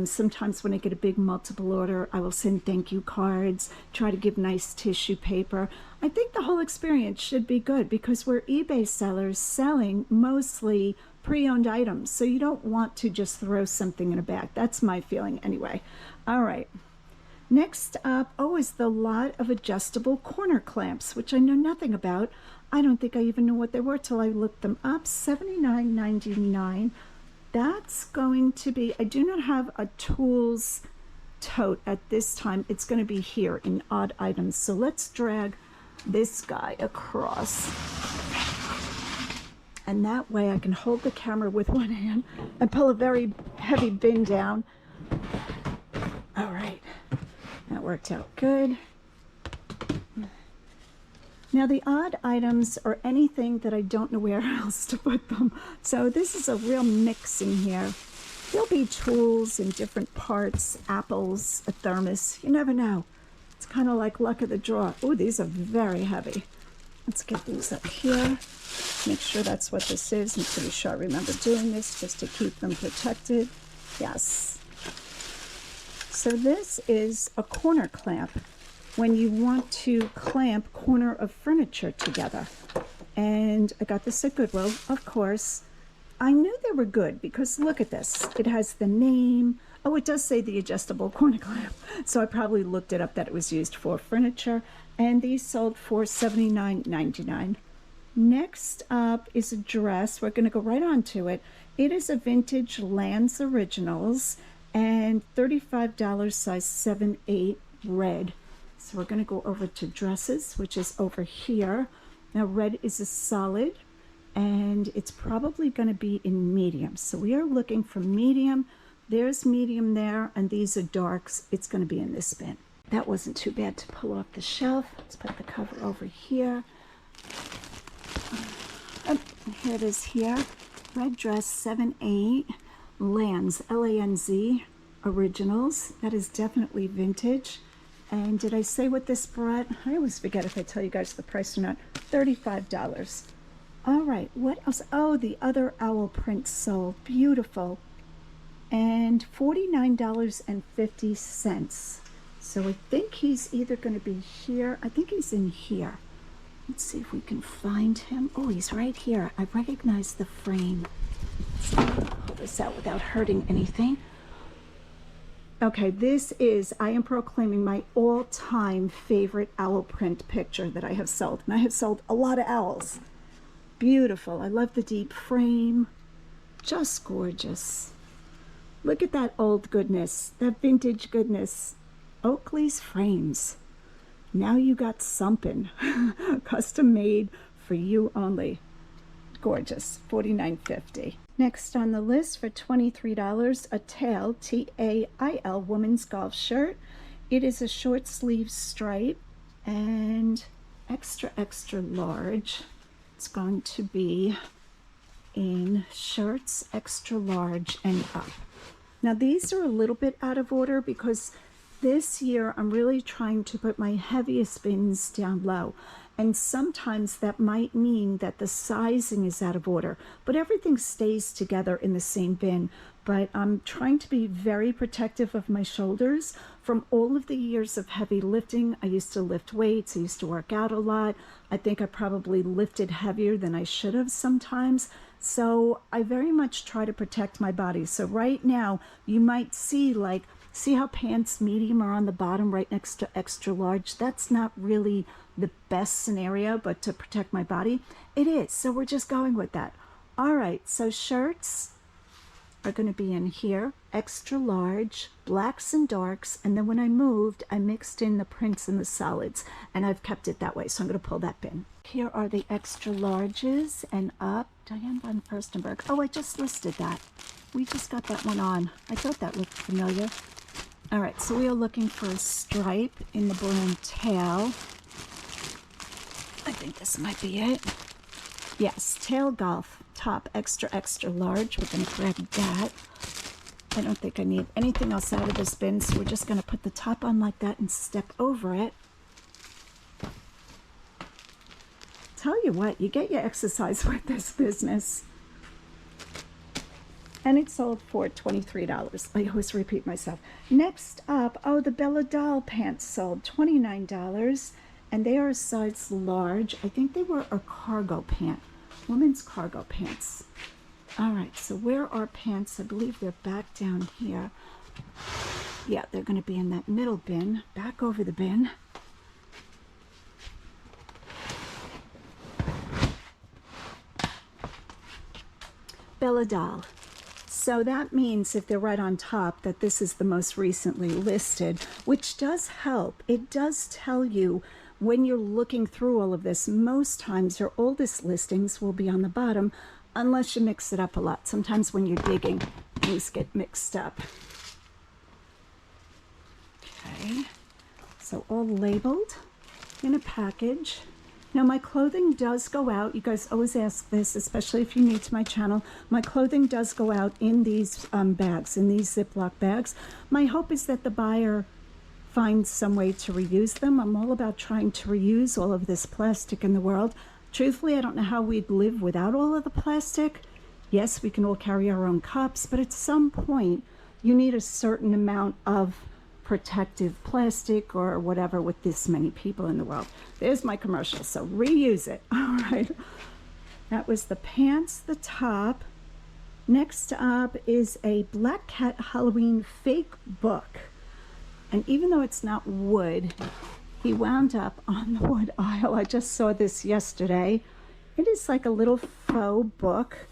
Sometimes when I get a big multiple order, I will send thank you cards, try to give nice tissue paper. I think the whole experience should be good because we're eBay sellers selling mostly pre-owned items. So you don't want to just throw something in a bag. That's my feeling anyway. All right. Next up, is the lot of adjustable corner clamps, which I know nothing about. I don't think I even knew what they were till I looked them up. $79.99. That's going to be, I do not have a tools tote at this time. It's going to be here in odd items. So let's drag this guy across. And that way I can hold the camera with one hand and pull a very heavy bin down. All right, that worked out good. Now the odd items are anything that I don't know where else to put them. So this is a real mix in here. There'll be tools in different parts, apples, a thermos, you never know. It's kind of like luck of the draw. Oh, these are very heavy. Let's get these up here. Make sure that's what this is. I'm pretty sure I remember doing this just to keep them protected. Yes. So this is a corner clamp when you want to clamp corner of furniture together. And I got this at Goodwill, of course. I knew they were good because look at this. It has the name. Oh, it does say the adjustable corner clamp. So I probably looked it up that it was used for furniture. And these sold for $79.99. Next up is a dress. We're going to go right on to it. It is a vintage Lands Originals and $35, size 7/8 red. So we're going to go over to dresses, which is over here. Now red is a solid and it's probably going to be in medium. So we are looking for medium. There's medium there and these are darks. It's going to be in this bin. That wasn't too bad to pull off the shelf. Let's put the cover over here. Oh, here it is here. Red dress 7/8 Lands, L-A-N-Z Originals. That is definitely vintage. And did I say what this brought? I always forget if I tell you guys the price or not. $35. All right, what else? Oh, the other owl print sold. Beautiful. and $49.50. So I think he's either going to be here. I think he's in here. Let's see if we can find him. Oh, he's right here. I recognize the frame. So I'm going to pull this out without hurting anything. Okay, this is, I am proclaiming, my all-time favorite owl print picture that I have sold. And I have sold a lot of owls. Beautiful. I love the deep frame. Just gorgeous. Look at that old goodness, that vintage goodness. Oakley's frames. Now you got something. Custom made for you only. Gorgeous. $49.50. Next on the list for $23, a tail, T-A-I-L, women's golf shirt. It is a short sleeve stripe and extra, extra large. It's going to be in shirts, extra large and up. Now these are a little bit out of order because this year I'm really trying to put my heaviest bins down low. And sometimes that might mean that the sizing is out of order, but everything stays together in the same bin. But I'm trying to be very protective of my shoulders from all of the years of heavy lifting. I used to lift weights, I used to work out a lot. I think I probably lifted heavier than I should have sometimes. So I very much try to protect my body. So right now you might see see how pants medium are on the bottom right next to extra large? That's not really the best scenario, but to protect my body, it is. So we're just going with that. All right, so shirts are going to be in here, extra large, blacks and darks, and then when I moved, I mixed in the prints and the solids, and I've kept it that way, so I'm going to pull that bin. Here are the extra larges and up. Diane von Furstenberg. Oh, I just listed that. We just got that one on. I thought that looked familiar. All right, so we are looking for a stripe in the brand tail. I think this might be it. Yes, tail golf top, extra, extra large. We're going to grab that. I don't think I need anything else out of this bin, so we're just going to put the top on like that and step over it. Tell you what, you get your exercise with this business. And it sold for $23. I always repeat myself. Next up, oh, the Bella Doll pants sold $29, and they are a size large. I think they were a cargo pant, women's cargo pants. All right, so where are pants? I believe they're back down here. Yeah, they're going to be in that middle bin, back over the bin. Bella Doll. So that means if they're right on top that this is the most recently listed, which does help. It does tell you when you're looking through all of this, most times your oldest listings will be on the bottom unless you mix it up a lot. Sometimes when you're digging, things get mixed up. Okay, so all labeled in a package. Now my clothing does go out. You guys always ask this, especially if you're new to my channel. My clothing does go out in these bags, in these Ziploc bags. My hope is that the buyer finds some way to reuse them. I'm all about trying to reuse all of this plastic in the world. Truthfully, I don't know how we'd live without all of the plastic. Yes, we can all carry our own cups, but at some point you need a certain amount of protective plastic or whatever with this many people in the world. There's my commercial, so reuse it. All right, that was the pants, the top. Next up is a Black Cat Halloween fake book, and even though it's not wood, he wound up on the wood aisle. I just saw this yesterday. It is like a little faux book,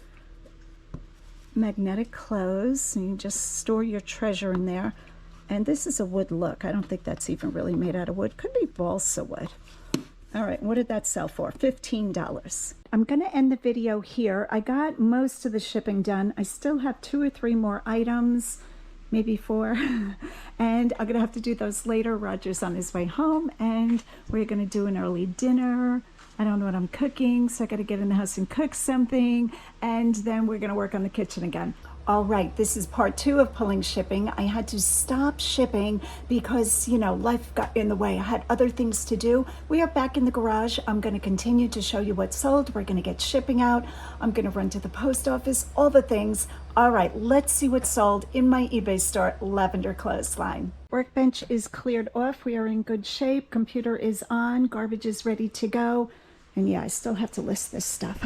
magnetic close, and you just store your treasure in there. And this is a wood look. I don't think that's even really made out of wood. Could be balsa wood. All right, what did that sell for? $15. I'm going to end the video here. I got most of the shipping done. I still have 2 or 3 more items, maybe 4. And I'm going to have to do those later. Roger's on his way home, and we're going to do an early dinner. I don't know what I'm cooking, so I got to get in the house and cook something. And then we're going to work on the kitchen again. All right, this is part 2 of pulling shipping. I had to stop shipping because, life got in the way. I had other things to do. We are back in the garage. I'm going to continue to show you what's sold. We're going to get shipping out. I'm going to run to the post office, all the things. All right, let's see what's sold in my eBay store, Lavender Clothesline. Workbench is cleared off. We are in good shape. Computer is on. Garbage is ready to go. And yeah, I still have to list this stuff.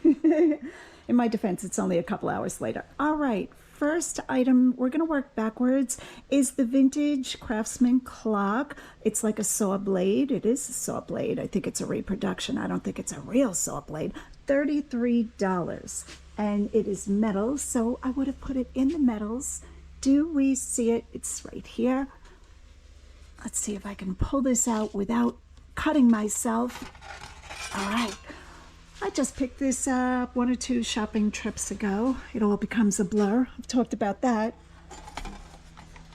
In my defense, it's only a couple hours later. All right, first item, we're gonna work backwards, is the vintage Craftsman clock. It's like a saw blade. It is a saw blade. I think it's a reproduction. I don't think it's a real saw blade. $33. And it is metal, so I would have put it in the metals. Do we see it? It's right here. Let's see if I can pull this out without cutting myself. All right. I just picked this up 1 or 2 shopping trips ago. It all becomes a blur. I've talked about that.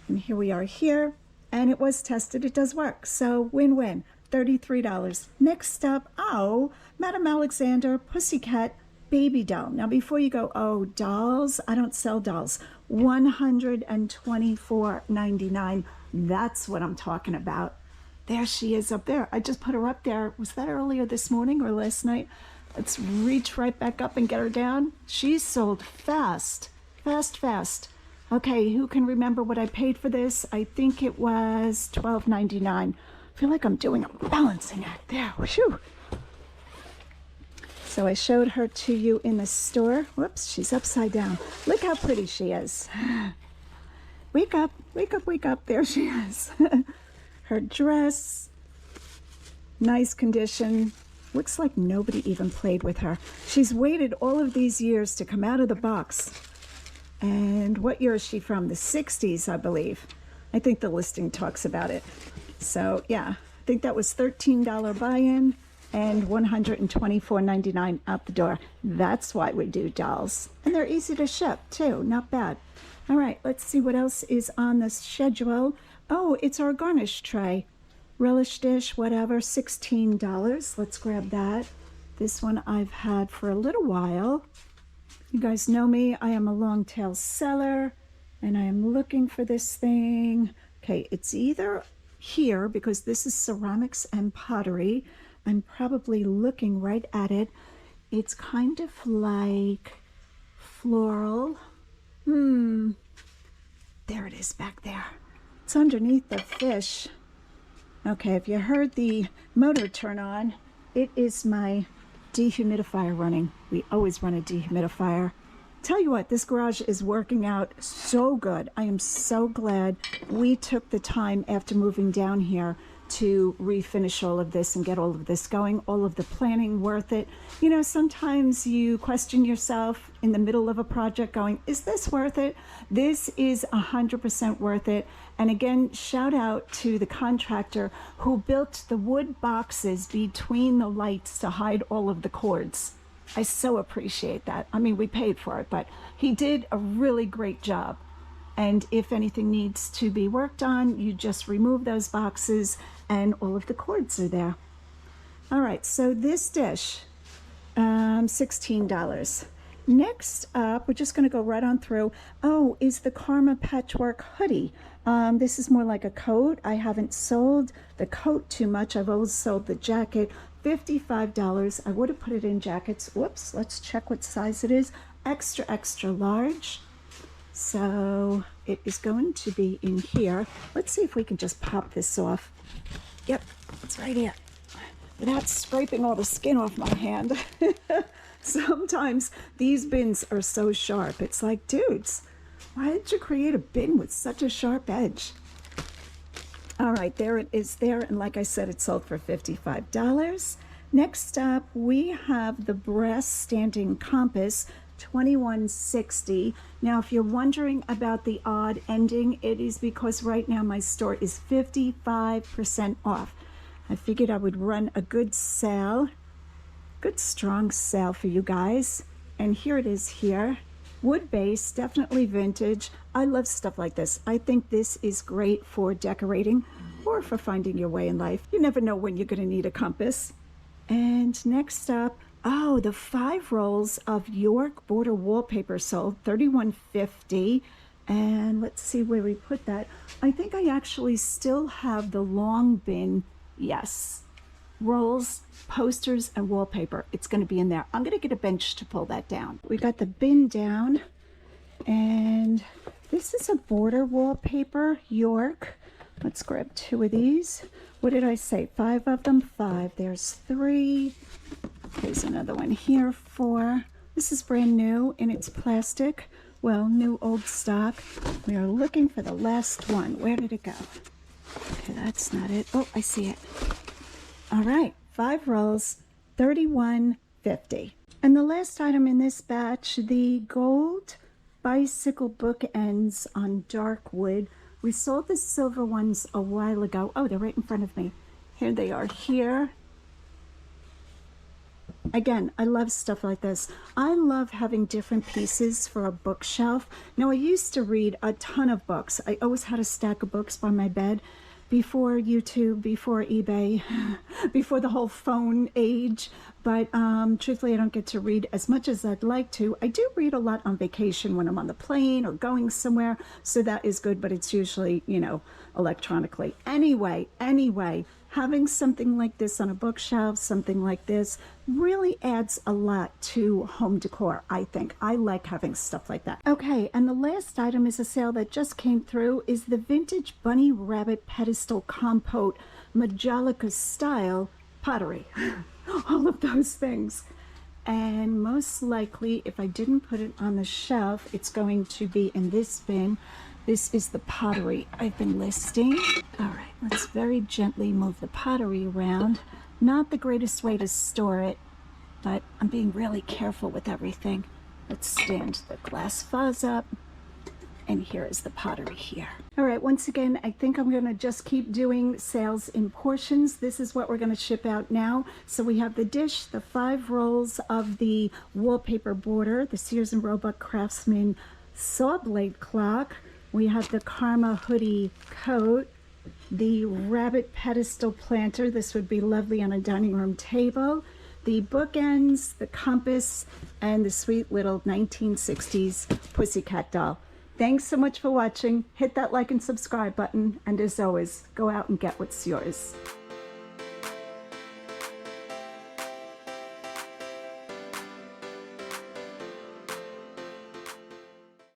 And here we are here. And it was tested. It does work. So win-win. $33. Next up, Madame Alexander Pussycat Baby Doll. Now before you go, dolls, I don't sell dolls. $124.99. That's what I'm talking about. There she is up there. I just put her up there. Was that earlier this morning or last night? Let's reach right back up and get her down. She's sold fast. Fast. Okay, who can remember what I paid for this? I think it was $12.99. I feel like I'm doing a balancing act there. Whew. So I showed her to you in the store. Whoops, she's upside down. Look how pretty she is. Wake up, wake up, wake up. There she is. Her dress, nice condition. Looks like nobody even played with her. She's waited all of these years to come out of the box. And what year is she from? The 60s, I believe. I think the listing talks about it. So yeah, I think that was $13 buy-in and $124.99 out the door. That's why we do dolls. And they're easy to ship too, not bad. All right, let's see what else is on the schedule. Oh, it's our garnish tray. Relish dish, whatever, $16. Let's grab that. This one I've had for a little while. You guys know me. I am a long tail seller, and I am looking for this thing. Okay, it's either here, because this is ceramics and pottery. I'm probably looking right at it. It's kind of like floral. There it is back there. It's underneath the fish. Okay, if you heard the motor turn on, it is my dehumidifier running. We always run a dehumidifier. Tell you what, this garage is working out so good. I am so glad we took the time after moving down here to refinish all of this and get all of this going, all of the planning worth it. Sometimes you question yourself in the middle of a project going, is this worth it? This is 100% worth it. And again, shout out to the contractor who built the wood boxes between the lights to hide all of the cords. I so appreciate that. I mean, we paid for it, but he did a really great job. And if anything needs to be worked on, you just remove those boxes and all of the cords are there. All right, so this dish, $16. Next up, we're just gonna go right on through. Is the Karma Patchwork Hoodie. This is more like a coat. I haven't sold the coat too much. I've always sold the jacket. $55. I would have put it in jackets. Whoops, let's check what size it is. Extra, extra large. So it is going to be in here. Let's see if we can just pop this off. Yep, it's right here. Without scraping all the skin off my hand. Sometimes these bins are so sharp. It's like, dudes, why did you create a bin with such a sharp edge? All right, there it is there. And like I said, it sold for $55. Next up, we have the brass standing compass, $21.60. Now, if you're wondering about the odd ending, it is because right now my store is 55% off. I figured I would run a good sale, good strong sale for you guys. And here it is here. Wood base, definitely vintage. I love stuff like this. I think this is great for decorating or for finding your way in life. You never know when you're going to need a compass. And next up, Oh, the 5 rolls of York border wallpaper sold, $31.50. And let's see where we put that. I think I actually still have the long bin. Yes. Rolls, posters, and wallpaper. It's going to be in there. I'm going to get a bench to pull that down. We got the bin down. And this is a border wallpaper, York. Let's grab 2 of these. What did I say? 5 of them? 5. There's 3. There's another one here, 4. This is brand new and it's plastic. Well, new old stock. We are looking for the last one. Where did it go? Okay, that's not it. Oh, I see it. All right, 5 rolls, $31.50. And the last item in this batch, the gold bicycle bookends on dark wood. We sold the silver ones a while ago. Oh, they're right in front of me. Here they are here. Again, I love stuff like this. I love having different pieces for a bookshelf. Now, I used to read a ton of books. I always had a stack of books by my bed. Before YouTube, before eBay, before the whole phone age. But truthfully, I don't get to read as much as I'd like to. I do read a lot on vacation when I'm on the plane or going somewhere. So that is good, but it's usually, you know, electronically. Anyway, having something like this on a bookshelf, something like this, really adds a lot to home decor, I think. I like having stuff like that. Okay, and the last item is a sale that just came through, is the vintage bunny rabbit pedestal compote Majolica style pottery. All of those things. And most likely, if I didn't put it on the shelf, it's going to be in this bin. This is the pottery I've been listing. All right, let's very gently move the pottery around. Not the greatest way to store it, but I'm being really careful with everything. Let's stand the glass vase up. And here is the pottery here. All right, once again, I think I'm gonna just keep doing sales in portions. This is what we're gonna ship out now. So we have the dish, the 5 rolls of the wallpaper border, the Sears and Roebuck Craftsman saw blade clock. We have the Karma hoodie coat, the rabbit pedestal planter. This would be lovely on a dining room table. The bookends, the compass, and the sweet little 1960s pussycat doll. Thanks so much for watching. Hit that like and subscribe button. And as always, go out and get what's yours.